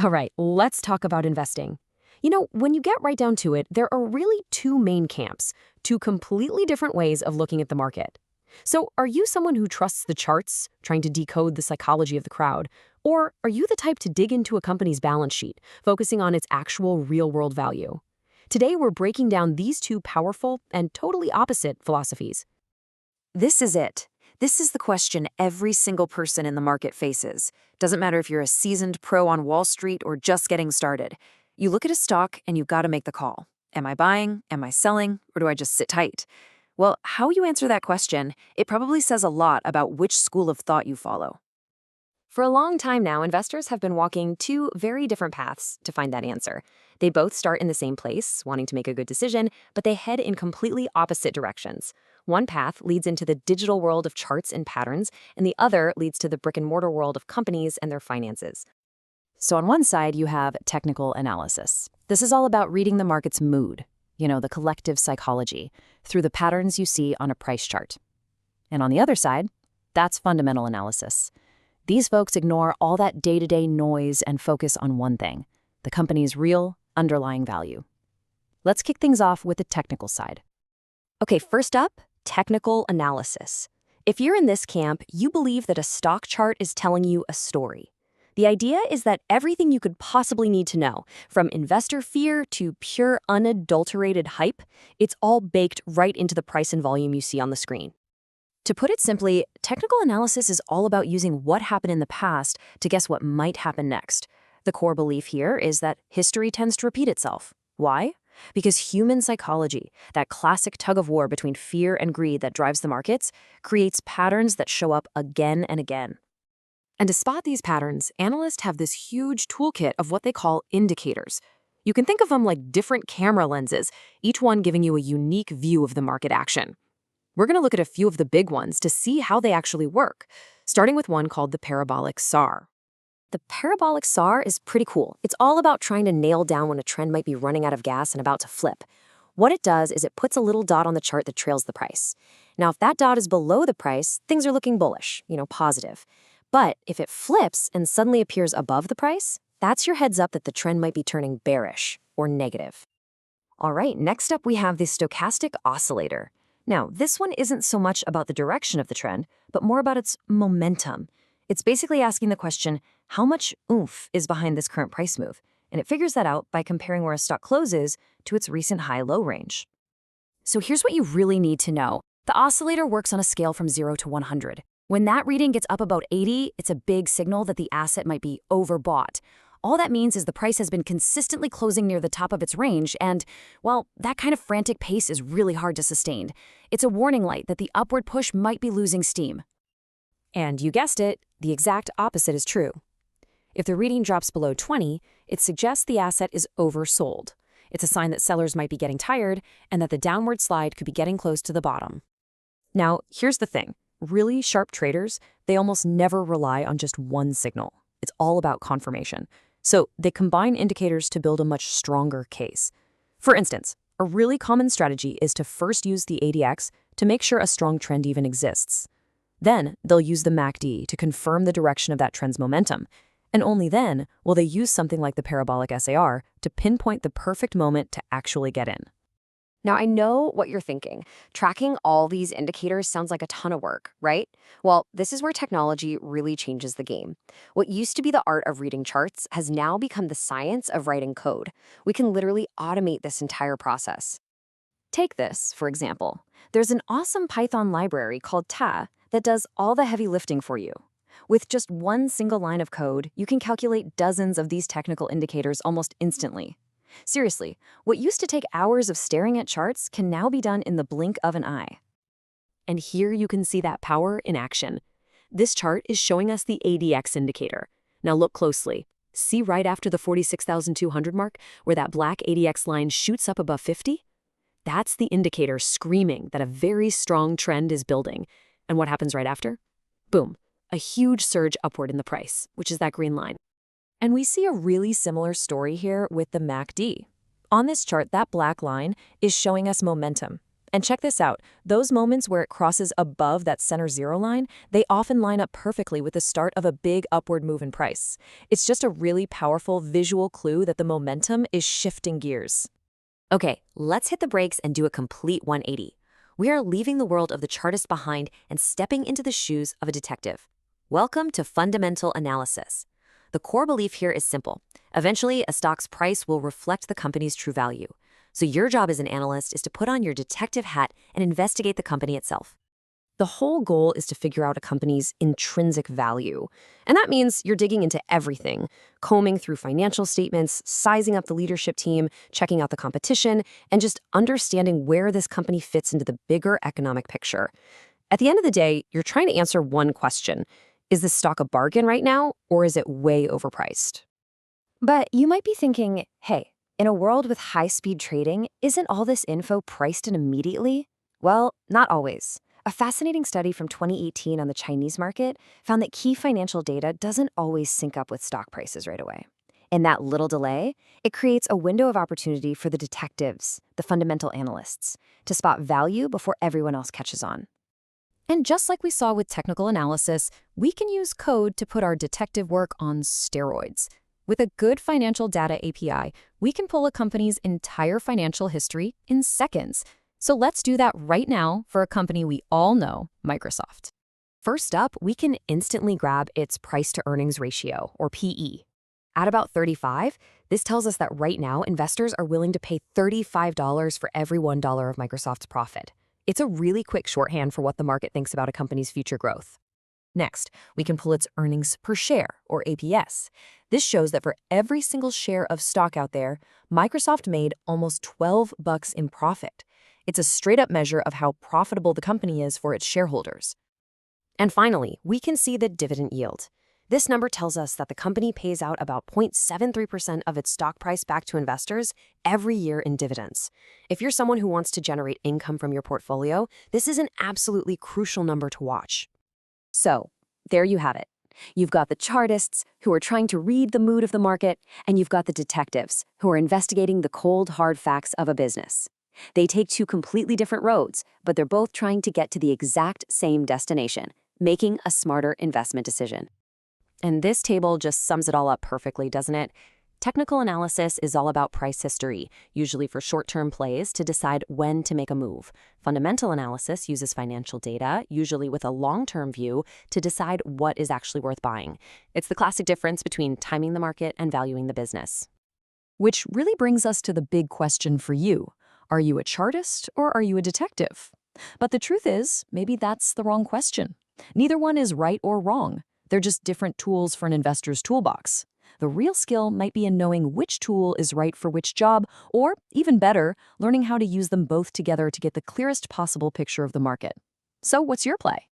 All right, let's talk about investing. When you get right down to it, there are really two main camps, two completely different ways of looking at the market. So, are you someone who trusts the charts, trying to decode the psychology of the crowd? Or are you the type to dig into a company's balance sheet, focusing on its actual real-world value? Today, we're breaking down these two powerful and totally opposite philosophies. This is it. This is the question every single person in the market faces. Doesn't matter if you're a seasoned pro on Wall Street or just getting started. You look at a stock and you've got to make the call. Am I buying? Am I selling? Or do I just sit tight? Well, how you answer that question, it probably says a lot about which school of thought you follow. For a long time now, investors have been walking two very different paths to find that answer. They both start in the same place, wanting to make a good decision, but they head in completely opposite directions. One path leads into the digital world of charts and patterns, and the other leads to the brick-and-mortar world of companies and their finances. So on one side, you have technical analysis. This is all about reading the market's mood, the collective psychology, through the patterns you see on a price chart. And on the other side, that's fundamental analysis. These folks ignore all that day-to-day noise and focus on one thing, the company's real, underlying value. Let's kick things off with the technical side. Okay, first up, technical analysis. If you're in this camp, you believe that a stock chart is telling you a story. The idea is that everything you could possibly need to know, from investor fear to pure unadulterated hype, it's all baked right into the price and volume you see on the screen. To put it simply, technical analysis is all about using what happened in the past to guess what might happen next. The core belief here is that history tends to repeat itself. Why? Because human psychology, that classic tug-of-war between fear and greed that drives the markets, creates patterns that show up again and again. And to spot these patterns, analysts have this huge toolkit of what they call indicators. You can think of them like different camera lenses, each one giving you a unique view of the market action. We're going to look at a few of the big ones to see how they actually work, starting with one called the parabolic SAR. The parabolic SAR is pretty cool. It's all about trying to nail down when a trend might be running out of gas and about to flip. What it does is it puts a little dot on the chart that trails the price. Now, if that dot is below the price, things are looking bullish, positive. But if it flips and suddenly appears above the price, that's your heads up that the trend might be turning bearish or negative. All right, next up we have the stochastic oscillator. Now, this one isn't so much about the direction of the trend, but more about its momentum. It's basically asking the question, how much oomph is behind this current price move? And it figures that out by comparing where a stock closes to its recent high-low range. So here's what you really need to know. The oscillator works on a scale from 0 to 100. When that reading gets up about 80, it's a big signal that the asset might be overbought. All that means is the price has been consistently closing near the top of its range, and, well, that kind of frantic pace is really hard to sustain. It's a warning light that the upward push might be losing steam. And you guessed it, the exact opposite is true. If the reading drops below 20, it suggests the asset is oversold. It's a sign that sellers might be getting tired and that the downward slide could be getting close to the bottom. Now, here's the thing. Really sharp traders, they almost never rely on just one signal. It's all about confirmation. So they combine indicators to build a much stronger case. For instance, a really common strategy is to first use the ADX to make sure a strong trend even exists. Then they'll use the MACD to confirm the direction of that trend's momentum. And only then will they use something like the parabolic SAR to pinpoint the perfect moment to actually get in. Now, I know what you're thinking. Tracking all these indicators sounds like a ton of work, right? Well, this is where technology really changes the game. What used to be the art of reading charts has now become the science of writing code. We can literally automate this entire process. Take this, for example. There's an awesome Python library called TA that does all the heavy lifting for you. With just one single line of code, you can calculate dozens of these technical indicators almost instantly. Seriously, what used to take hours of staring at charts can now be done in the blink of an eye. And here you can see that power in action. This chart is showing us the ADX indicator. Now look closely. See right after the 46,200 mark, where that black ADX line shoots up above 50? That's the indicator screaming that a very strong trend is building. And what happens right after? Boom, a huge surge upward in the price, which is that green line. And we see a really similar story here with the MACD. On this chart, that black line is showing us momentum. And check this out. Those moments where it crosses above that center zero line, they often line up perfectly with the start of a big upward move in price. It's just a really powerful visual clue that the momentum is shifting gears. Okay, let's hit the brakes and do a complete 180. We are leaving the world of the chartist behind and stepping into the shoes of a detective. Welcome to fundamental analysis. The core belief here is simple. Eventually, a stock's price will reflect the company's true value. So your job as an analyst is to put on your detective hat and investigate the company itself. The whole goal is to figure out a company's intrinsic value. And that means you're digging into everything, combing through financial statements, sizing up the leadership team, checking out the competition, and just understanding where this company fits into the bigger economic picture. At the end of the day, you're trying to answer one question. Is this stock a bargain right now, or is it way overpriced? But you might be thinking, hey, in a world with high-speed trading, isn't all this info priced in immediately? Well, not always. A fascinating study from 2018 on the Chinese market found that key financial data doesn't always sync up with stock prices right away. In that little delay, it creates a window of opportunity for the detectives, the fundamental analysts, to spot value before everyone else catches on. And just like we saw with technical analysis, we can use code to put our detective work on steroids. With a good financial data API, we can pull a company's entire financial history in seconds. So let's do that right now for a company we all know, Microsoft. First up, we can instantly grab its price-to-earnings ratio, or PE. At about 35, this tells us that right now investors are willing to pay $35 for every $1 of Microsoft's profit. It's a really quick shorthand for what the market thinks about a company's future growth. Next, we can pull its earnings per share, or APS. This shows that for every single share of stock out there, Microsoft made almost $12 in profit. It's a straight-up measure of how profitable the company is for its shareholders. And finally, we can see the dividend yield. This number tells us that the company pays out about 0.73% of its stock price back to investors every year in dividends. If you're someone who wants to generate income from your portfolio, this is an absolutely crucial number to watch. So, there you have it. You've got the chartists, who are trying to read the mood of the market, and you've got the detectives, who are investigating the cold, hard facts of a business. They take two completely different roads, but they're both trying to get to the exact same destination, making a smarter investment decision. And this table just sums it all up perfectly, doesn't it? Technical analysis is all about price history, usually for short-term plays to decide when to make a move. Fundamental analysis uses financial data, usually with a long-term view, to decide what is actually worth buying. It's the classic difference between timing the market and valuing the business. Which really brings us to the big question for you. Are you a chartist or are you a detective? But the truth is, maybe that's the wrong question. Neither one is right or wrong. They're just different tools for an investor's toolbox. The real skill might be in knowing which tool is right for which job, or, even better, learning how to use them both together to get the clearest possible picture of the market. So what's your play?